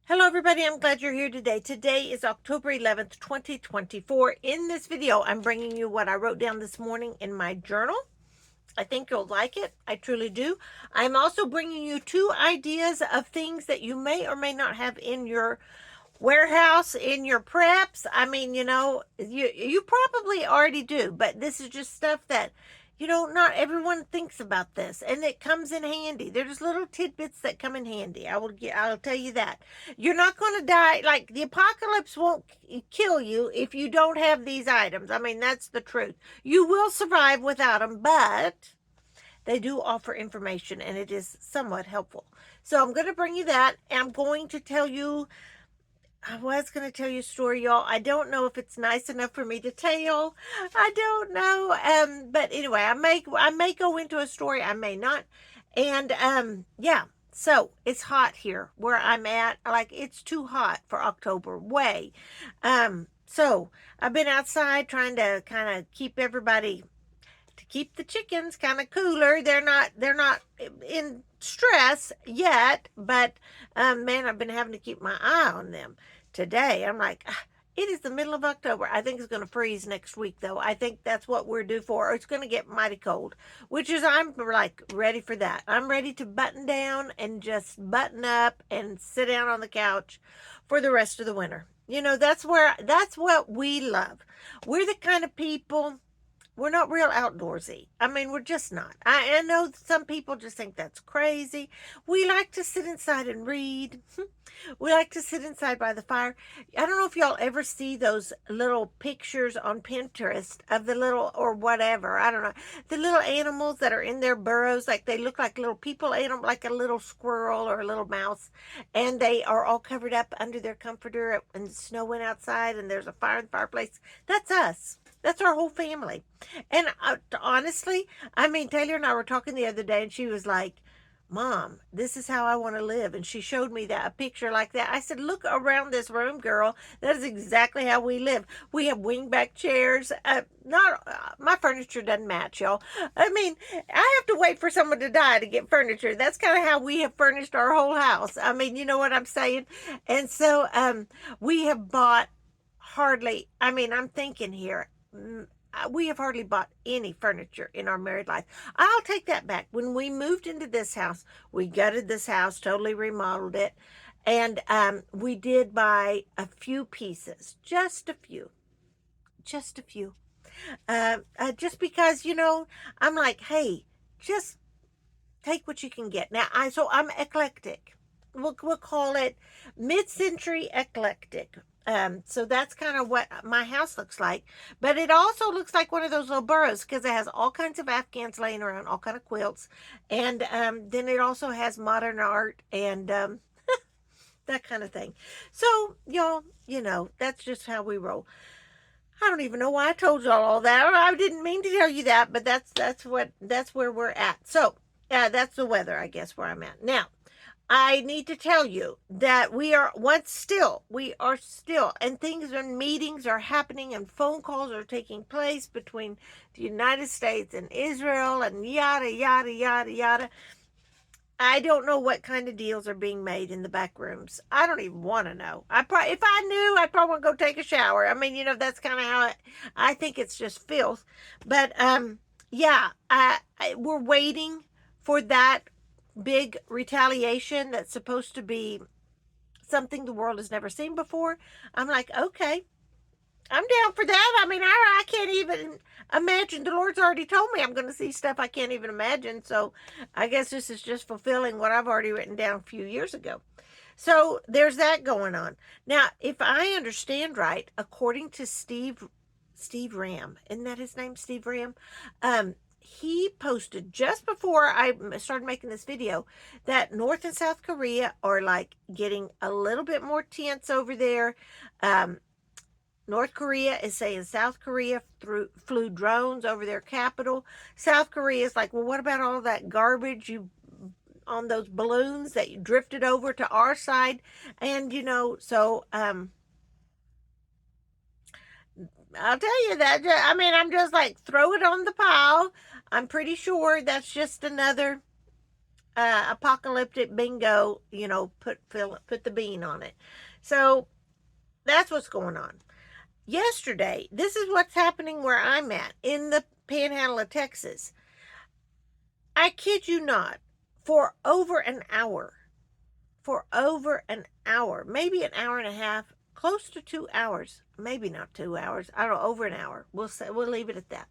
Hello everybody, I'm glad you're here today. Today is October 11th, 2024. In this video, I'm bringing you what I wrote down this morning in my journal. I think you'll like it. I truly do. I'm also bringing you two ideas of things that you may or may not have in your warehouse, in your preps. I mean, you probably already do, but this is just stuff that not everyone thinks about this, and it comes in handy. There's little tidbits that come in handy. I'll tell you that. You're not going to die. Like, the apocalypse won't kill you if you don't have these items. I mean, that's the truth. You will survive without them, but they do offer information, and it is somewhat helpful. So I'm going to bring you that. I'm going to tell you I was going to tell you a story, y'all. I don't know if it's nice enough for me to tell. I don't know. But anyway, I may go into a story, I may not. And yeah. So it's hot here where I'm at. Like, it's too hot for October. Way. So I've been outside trying to kind of keep the chickens kind of cooler. They're not in stress yet, but man, I've been having to keep my eye on them. Today, I'm like, it is the middle of October. I think it's going to freeze next week, though. I think that's what we're due for. Or it's going to get mighty cold, which is, I'm like ready for that. I'm ready to button down and just button up and sit down on the couch for the rest of the winter. That's what we love. We're the kind of people, we're not real outdoorsy. I mean, we're just not. I know some people just think that's crazy. We like to sit inside and read. We like to sit inside by the fire. I don't know if y'all ever see those little pictures on Pinterest of the little, or whatever, I don't know, the little animals that are in their burrows. Like, they look like little people animal, like a little squirrel or a little mouse. And they are all covered up under their comforter, and the snow went outside, and there's a fire in the fireplace. That's us. That's our whole family. And honestly, I mean, Taylor and I were talking the other day, and she was like, Mom, this is how I want to live. And she showed me a picture like that. I said, look around this room, girl. That is exactly how we live. We have wingback chairs. Not My furniture doesn't match, y'all. I mean, I have to wait for someone to die to get furniture. That's kind of how we have furnished our whole house. I mean, you know what I'm saying? And so we have bought hardly, I mean, I'm thinking here, we have hardly bought any furniture in our married life. I'll take that back. When we moved into this house, we gutted this house, totally remodeled it, and we did buy a few pieces, just a few, just because, I'm like, hey, just take what you can get. Now, I'm eclectic. We'll call it mid-century eclectic. So that's kind of what my house looks like. But it also looks like one of those little burrows, because it has all kinds of Afghans laying around, all kind of quilts. And then it also has modern art and that kind of thing. So, y'all, that's just how we roll. I don't even know why I told y'all all that. I didn't mean to tell you that, but that's where we're at. So, that's the weather, I guess, where I'm at now. I need to tell you that we are still, and things and meetings are happening, and phone calls are taking place between the United States and Israel, and yada, yada, yada, yada. I don't know what kind of deals are being made in the back rooms. I don't even want to know. If I knew, I'd probably go take a shower. I mean, that's kind of how I think it's just filth. But yeah, we're waiting for that big retaliation that's supposed to be something the world has never seen before. I'm like, okay, I'm down for that. I mean, I can't even imagine. The Lord's already told me I'm going to see stuff I can't even imagine. So I guess this is just fulfilling what I've already written down a few years ago. So there's that going on. Now, if I understand right, according to Steve Ram, isn't that his name, Steve Ram? He posted just before I started making this video that North and South Korea are like getting a little bit more tense over there. North Korea is saying South Korea flew drones over their capital. South Korea is like, well, what about all that garbage on those balloons that you drifted over to our side? And so I'll tell you that. I mean, I'm just like, throw it on the pile. I'm pretty sure that's just another apocalyptic bingo, put the bean on it. So that's what's going on. Yesterday, this is what's happening where I'm at in the panhandle of Texas. I kid you not, for over an hour, maybe an hour and a half, close to 2 hours, maybe not 2 hours, I don't know, over an hour. We'll leave it at that.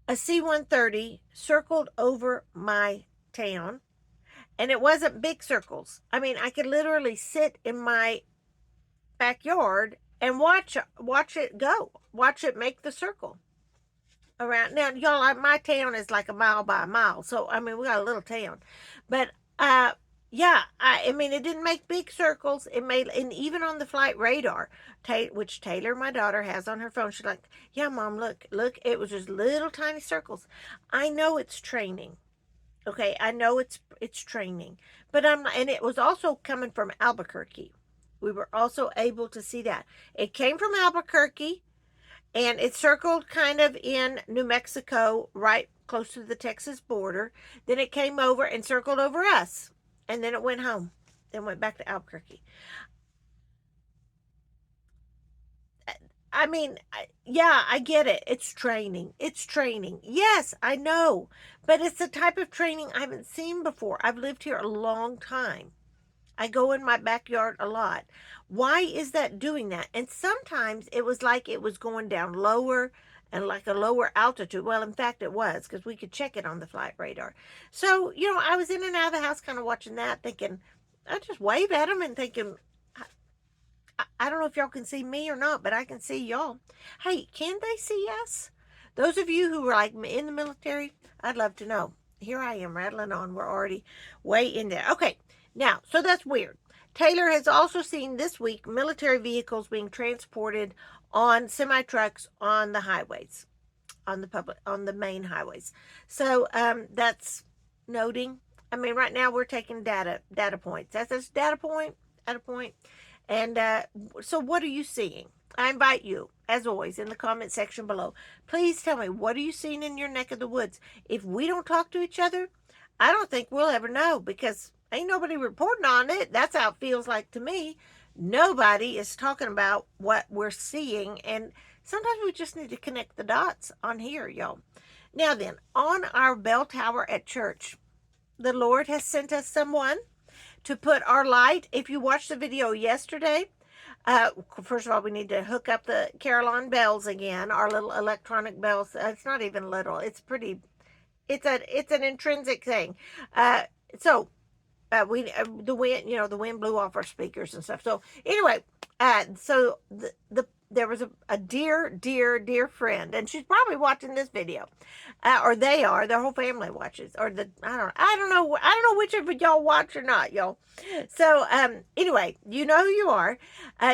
A C-130 circled over my town, and it wasn't big circles. I mean, I could literally sit in my backyard and watch it go, watch it make the circle around. Now, y'all, my town is like a mile by a mile, so I mean, we got a little town, but yeah, I mean, it didn't make big circles. It made, and even on the flight radar, which Taylor, my daughter, has on her phone, she's like, "Yeah, Mom, look, it was just little tiny circles." I know it's training. Okay, I know it's training, but and it was also coming from Albuquerque. We were also able to see that it came from Albuquerque, and it circled kind of in New Mexico, right close to the Texas border. Then it came over and circled over us, and then it went home, then went back to Albuquerque. I mean, yeah, I get it. It's training. It's training. Yes, I know. But it's the type of training I haven't seen before. I've lived here a long time. I go in my backyard a lot. Why is that doing that? And sometimes it was like it was going down lower and like a lower altitude. Well, in fact, it was, because we could check it on the flight radar. So, I was in and out of the house kind of watching that, thinking, I just wave at them and thinking, I don't know if y'all can see me or not, but I can see y'all. Hey, can they see us? Those of you who are like in the military, I'd love to know. Here I am rattling on. We're already way in there. Okay, now, so that's weird. Taylor has also seen this week military vehicles being transported on semi trucks on the highways, on the main highways. So that's noting. I mean, right now we're taking data points. That's a data point. And so, what are you seeing? I invite you, as always, in the comment section below. Please tell me, what are you seeing in your neck of the woods? If we don't talk to each other, I don't think we'll ever know, because ain't nobody reporting on it. That's how it feels like to me. Nobody is talking about what we're seeing, and sometimes we just need to connect the dots on here, y'all. Now then, on our bell tower at church, the Lord has sent us someone to put our light. If you watched the video yesterday, first of all, we need to hook up the Caroline bells again, our little electronic bells. It's not even little. It's pretty. It's an intrinsic thing. So the wind, the wind blew off our speakers and stuff. So anyway, so there was a dear friend, and she's probably watching this video, or they are. Their whole family watches, or I don't know which of y'all watch or not, y'all. So anyway, you know who you are.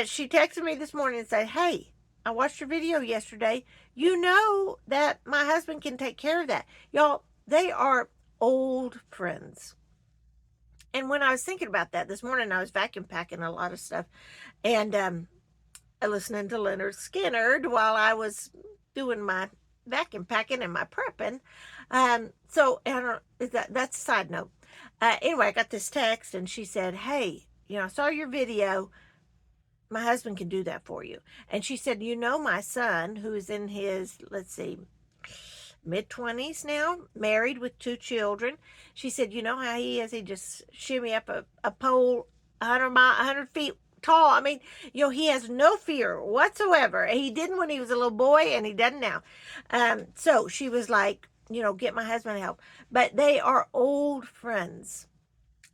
She texted me this morning and said, "Hey, I watched your video yesterday. You know that my husband can take care of that, y'all." They are old friends. And when I was thinking about that this morning, I was vacuum packing a lot of stuff, and listening to Leonard Skinner while I was doing my vacuum packing and my prepping. So I don't, that's a side note. Anyway, I got this text, and she said, "Hey, I saw your video. My husband can do that for you." And she said, "My son, who is in his, let's see, mid-20s now, married with 2 children." She said, "You know how he is? He just shimmy up a pole 100 feet tall. I mean, he has no fear whatsoever. He didn't when he was a little boy, and he doesn't now." So she was like, "Get my husband help." But they are old friends.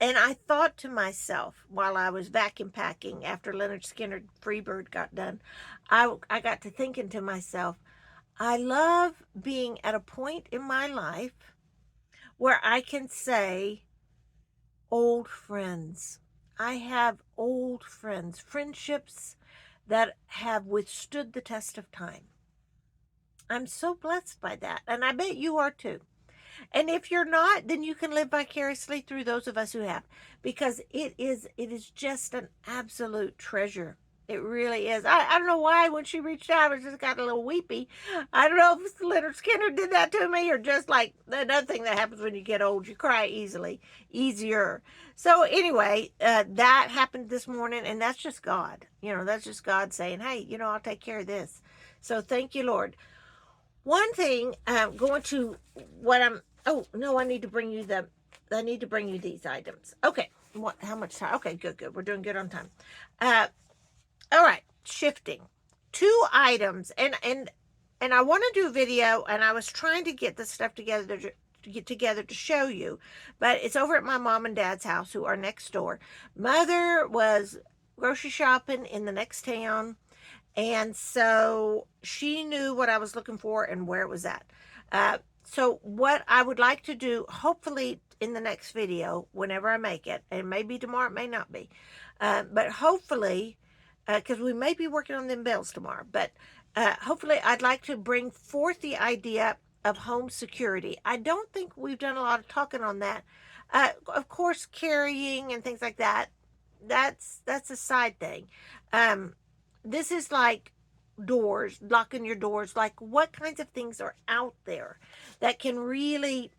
And I thought to myself, while I was vacuum packing after Leonard Skinner Freebird got done, I got to thinking to myself, I love being at a point in my life where I can say, old friends. I have old friends, friendships that have withstood the test of time. I'm so blessed by that, and I bet you are too. And if you're not, then you can live vicariously through those of us who have, because it is just an absolute treasure. It really is. I don't know why when she reached out, I just got a little weepy. I don't know if Leonard Skinner did that to me or just like another thing that happens when you get old. You cry easier. So anyway, that happened this morning, and that's just God. That's just God saying, hey, I'll take care of this. So thank you, Lord. One thing, going to what oh, no, I need to bring you these items. Okay. How much time? Okay, good. We're doing good on time. Uh, all right, shifting. Two items, and I want to do a video, and I was trying to get this stuff together to get together to show you, but it's over at my mom and dad's house, who are next door. Mother was grocery shopping in the next town, and so she knew what I was looking for and where it was at. So what I would like to do, hopefully in the next video, whenever I make it, and maybe tomorrow, it may not be, but hopefully, because we may be working on them bills tomorrow, but hopefully I'd like to bring forth the idea of home security. I don't think we've done a lot of talking on that. Of course, carrying and things like that, that's a side thing. This is like doors, locking your doors, like what kinds of things are out there that can really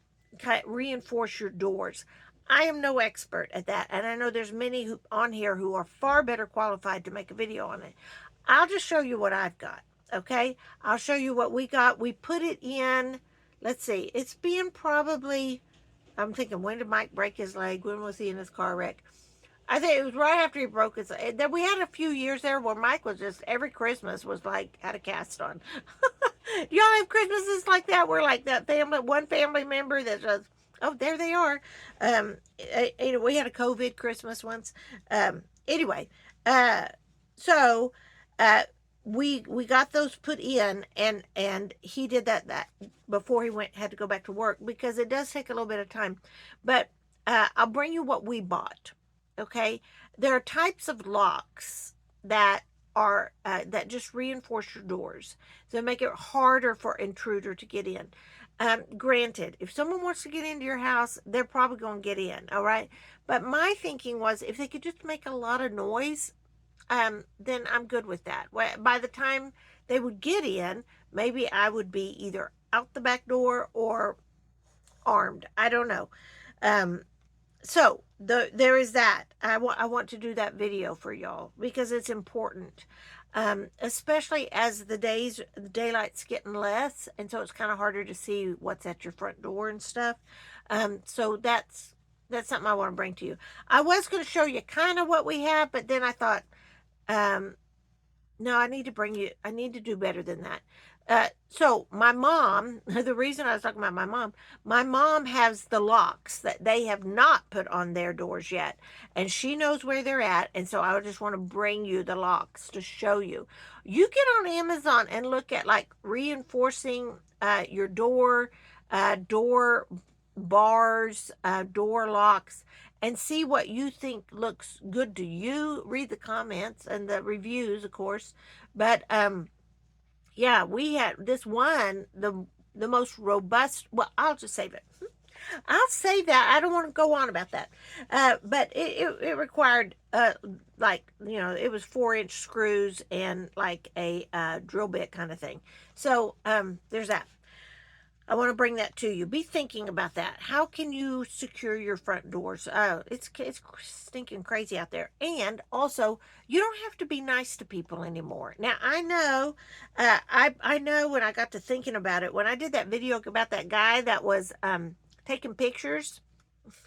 reinforce your doors. I am no expert at that, and I know there's many on here who are far better qualified to make a video on it. I'll just show you what I've got, okay? I'll show you what we got. We put it in, let's see, it's been probably, I'm thinking, when did Mike break his leg? When was he in his car wreck? I think it was right after he broke his. That we had a few years there where Mike was just every Christmas was like had a cast on. Do y'all have Christmases like that where like that one family member that just, oh, there they are. We had a COVID Christmas once. Anyway, uh, so we got those put in, and he did that before he had to go back to work, because it does take a little bit of time. But I'll bring you what we bought. Okay, there are types of locks that are that just reinforce your doors, so make it harder for intruder to get in. Granted, if someone wants to get into your house, they're probably going to get in, all right? But my thinking was, if they could just make a lot of noise, then I'm good with that. By the time they would get in, maybe I would be either out the back door or armed. I don't know. So there is that. I want to do that video for y'all because it's important, especially as the daylight's getting less, and so it's kind of harder to see what's at your front door and stuff. So that's something I want to bring to you. I was going to show you kind of what we have, but then I thought, no, I need to do better than that. So my mom, the reason I was talking about my mom has the locks that they have not put on their doors yet, and she knows where they're at. And so I just want to bring you the locks to show you. You get on Amazon and look at like reinforcing your door bars, door locks, and see what you think looks good to you. Read the comments and the reviews, of course. But yeah, we had this one, the most robust. Well, I'll just save it. I'll save that. I don't want to go on about that. But it required like, it was 4-inch screws and like a drill bit kind of thing. So there's that. I want to bring that to you. Be thinking about that. How can you secure your front doors? It's stinking crazy out there. And also, you don't have to be nice to people anymore. Now, I know, I know when I got to thinking about it, when I did that video about that guy that was taking pictures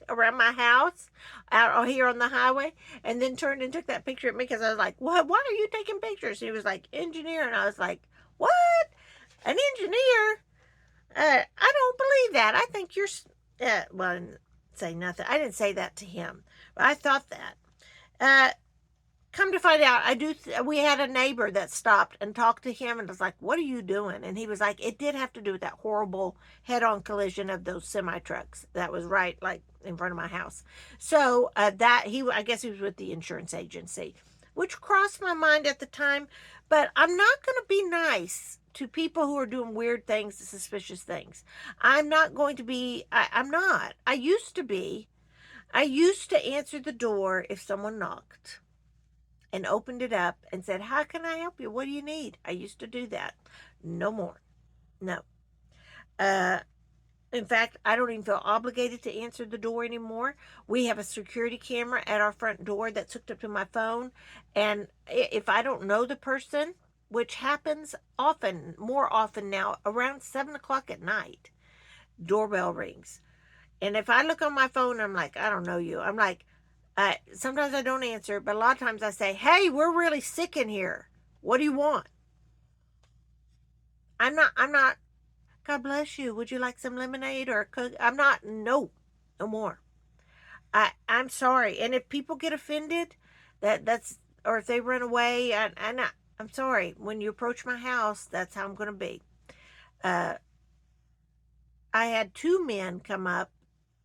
around my house out here on the highway, and then turned and took that picture at me because I was like, what? Why are you taking pictures? And he was like, engineer. And I was like, what? An engineer? I don't believe that. I think you're, well, I didn't say nothing. I didn't say that to him, but I thought that. Come to find out, we had a neighbor that stopped and talked to him and was like, what are you doing? And he was like, it did have to do with that horrible head-on collision of those semi-trucks that was right, like, in front of my house. So, I guess he was with the insurance agency, which crossed my mind at the time, but I'm not going to be nice to people who are doing weird things, suspicious things. I'm not going to be, I'm not. I used to be. I used to answer the door if someone knocked. and opened it up and said, how can I help you? What do you need? I used to do that. No more. No. Uh, in fact, I don't even feel obligated to answer the door anymore. We have a security camera at our front door that's hooked up to my phone. And if I don't know the person, which happens often, more often now, around 7 o'clock at night, doorbell rings. And if I look on my phone, I'm like, I don't know you. I'm like, sometimes I don't answer, but a lot of times I say, hey, we're really sick in here. What do you want? I'm not, God bless you. Would you like some lemonade or a cook? I'm not, no more. I'm sorry. And if people get offended, that's, or if they run away, I'm sorry. When you approach my house, that's how I'm going to be. Uh, I had two men come up.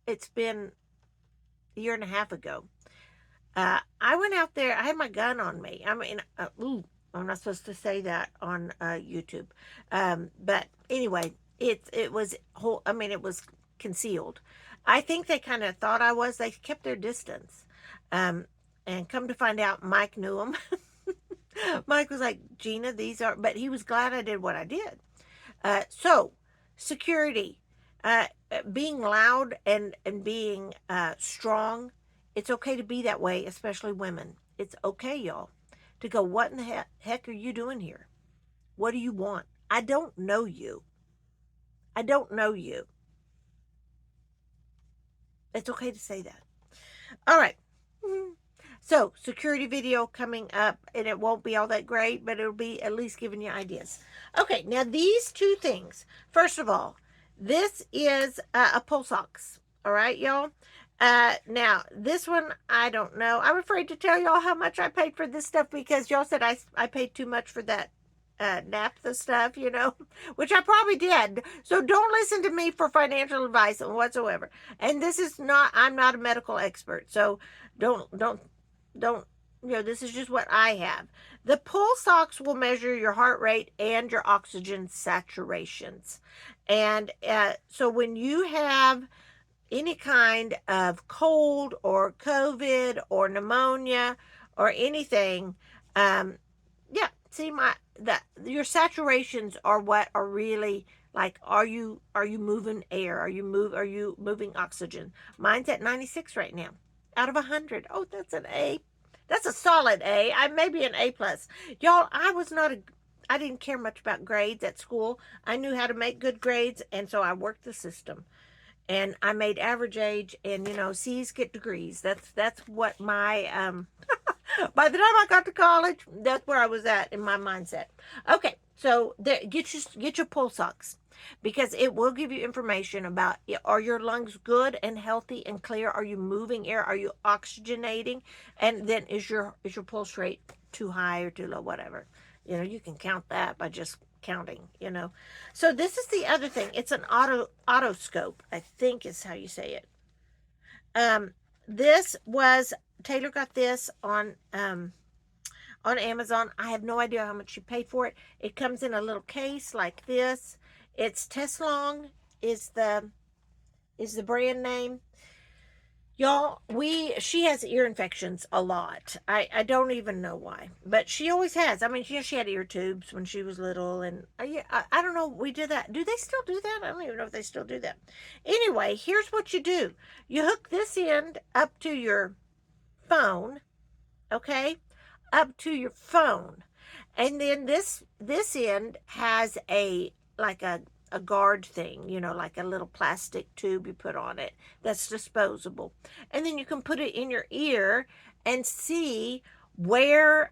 It's been a year and a half ago. I went out there. I had my gun on me. I mean, ooh, I'm not supposed to say that on YouTube. But anyway, it was whole. I mean, it was concealed. I think they kind of thought I was. They kept their distance. Um, and come to find out, Mike knew them. Mike was like, Gina, these are. But he was glad I did what I did. So, security, being loud and being strong, it's okay to be that way, especially women. It's okay, y'all, to go, what in the heck are you doing here? What do you want? I don't know you. I don't know you. It's okay to say that. All right. So, security video coming up, and it won't be all that great, but it'll be at least giving you ideas. Okay, now these two things. First of all, this is a pulse ox. All right, y'all. Now, this one, I don't know. I'm afraid to tell y'all how much I paid for this stuff because y'all said I paid too much for that naphtha stuff, which I probably did. So don't listen to me for financial advice whatsoever. And this is not, I'm not a medical expert. So don't, this is just what I have. The pulse ox will measure your heart rate and your oxygen saturations. And so when you have any kind of cold or COVID or pneumonia or anything, yeah, see your saturations are what are really like, are you moving air? Are you moving oxygen? Mine's at 96 right now out of 100. Oh, that's an A. That's a solid A. I maybe an A plus. Y'all, I didn't care much about grades at school. I knew how to make good grades, and so I worked the system. And I made average age, and C's get degrees. That's what my by the time I got to college, that's where I was at in my mindset. Okay, so get your pulse ox because it will give you information about, are your lungs good and healthy and clear? Are you moving air? Are you oxygenating? And then is your pulse rate too high or too low? Whatever. You can count that by just counting. So this is the other thing. It's an autoscope, I think is how you say it. This was Taylor got this on Amazon. I have no idea how much she paid for it. It comes in a little case like this. It's Teslong is the brand name. Y'all, she has ear infections a lot. I don't even know why, but she always has. I mean, she had ear tubes when she was little, and I don't know. We did that. Do they still do that? I don't even know if they still do that. Anyway, here's what you do: you hook this end up to your phone, okay, up to your phone, and then this end has a guard thing, like a little plastic tube you put on it that's disposable. And then you can put it in your ear and see where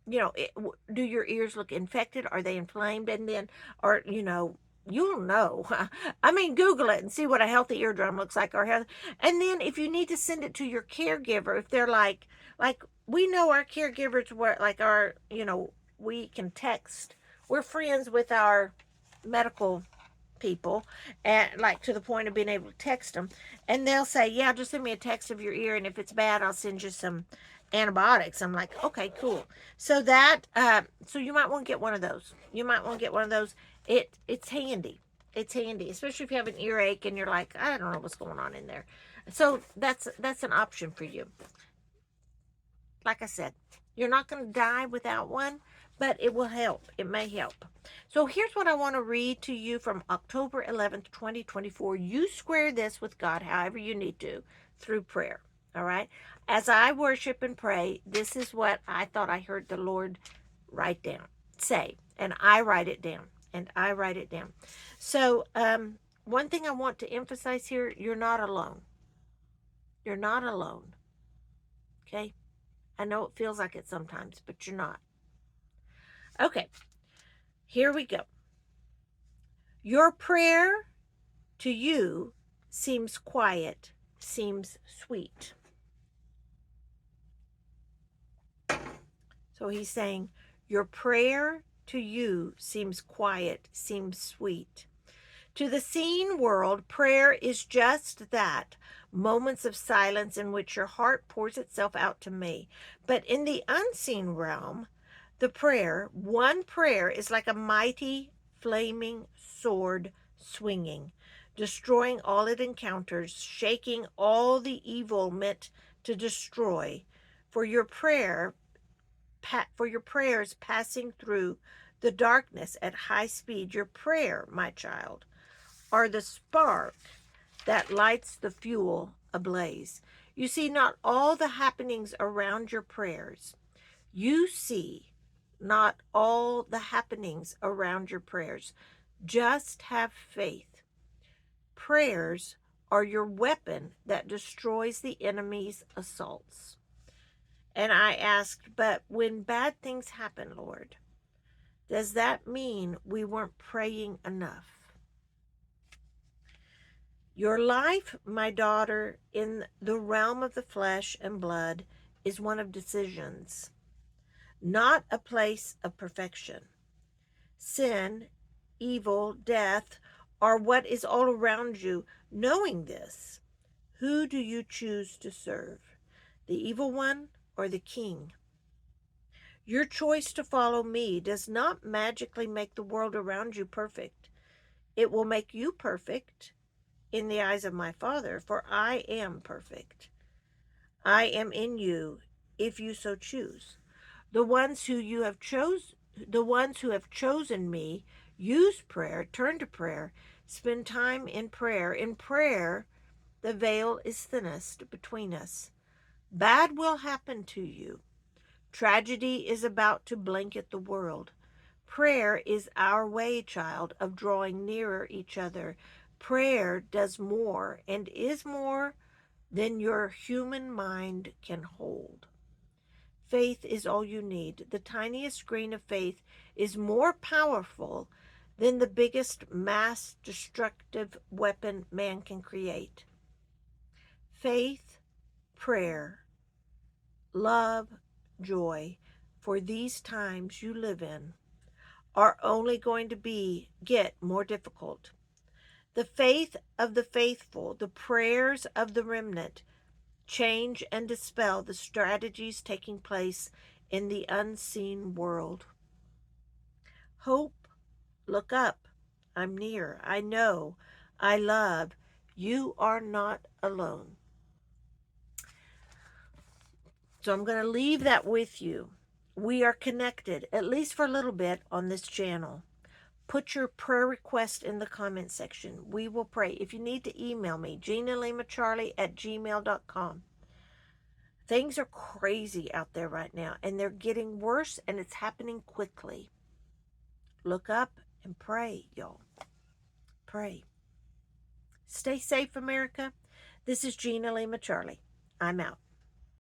do your ears look infected? Are they inflamed? And then, or, you'll know. I mean, Google it and see what a healthy eardrum looks like. And then if you need to send it to your caregiver, if they're like we know our caregivers were like we can text. We're friends with our medical people, and like to the point of being able to text them, and they'll say, yeah, just send me a text of your ear, and if it's bad, I'll send you some antibiotics. I'm like, okay, cool. So so you might want to get one of those. It's handy. It's handy, especially if you have an earache and you're like, I don't know what's going on in there. So that's an option for you. like I said, you're not going to die without one, but it will help. It may help. So here's what I want to read to you from October 11th, 2024. You square this with God however you need to through prayer. All right. As I worship and pray, this is what I thought I heard the Lord write down, say, and I write it down, and I write it down. So, one thing I want to emphasize here, you're not alone. You're not alone. Okay. I know it feels like it sometimes, but you're not. Okay, here we go. Your prayer to you seems quiet, seems sweet. So he's saying, your prayer to you seems quiet, seems sweet. To the seen world, prayer is just that, moments of silence in which your heart pours itself out to me. But in the unseen realm, one prayer is like a mighty flaming sword swinging, destroying all it encounters, shaking all the evil meant to destroy. For your prayer, for your prayers passing through the darkness at high speed, your prayer, my child, are the spark that lights the fuel ablaze. You see, not all the happenings around your prayers. You see, not all the happenings around your prayers. Just have faith. Prayers are your weapon that destroys the enemy's assaults. And I asked, but when bad things happen, Lord, does that mean we weren't praying enough? Your life, my daughter, in the realm of the flesh and blood is one of decisions, not a place of perfection. Sin, evil, death are what is all around you. Knowing this, who do you choose to serve? The evil one or the king? Your choice to follow me does not magically make the world around you perfect. It will make you perfect in the eyes of my Father, for I am perfect. I am in you, if you so choose. The ones who have chosen me, use prayer, turn to prayer, spend time in prayer. In prayer, the veil is thinnest between us. Bad will happen to you. Tragedy is about to blanket the world. Prayer is our way, child, of drawing nearer each other. Prayer does more and is more than your human mind can hold. Faith is all you need. The tiniest grain of faith is more powerful than the biggest mass destructive weapon man can create. Faith, prayer, love, joy for these times you live in are only going to get more difficult. The faith of the faithful, the prayers of the remnant, change and dispel the strategies taking place in the unseen world. Hope, look up. I'm near. I know. I love. You are not alone. So I'm going to leave that with you. We are connected, at least for a little bit, on this channel. Put your prayer request in the comment section. We will pray. If you need to email me, GinaLimaCharlie@gmail.com. Things are crazy out there right now, and they're getting worse, and it's happening quickly. Look up and pray, y'all. Pray. Stay safe, America. This is Gina Lima Charlie. I'm out.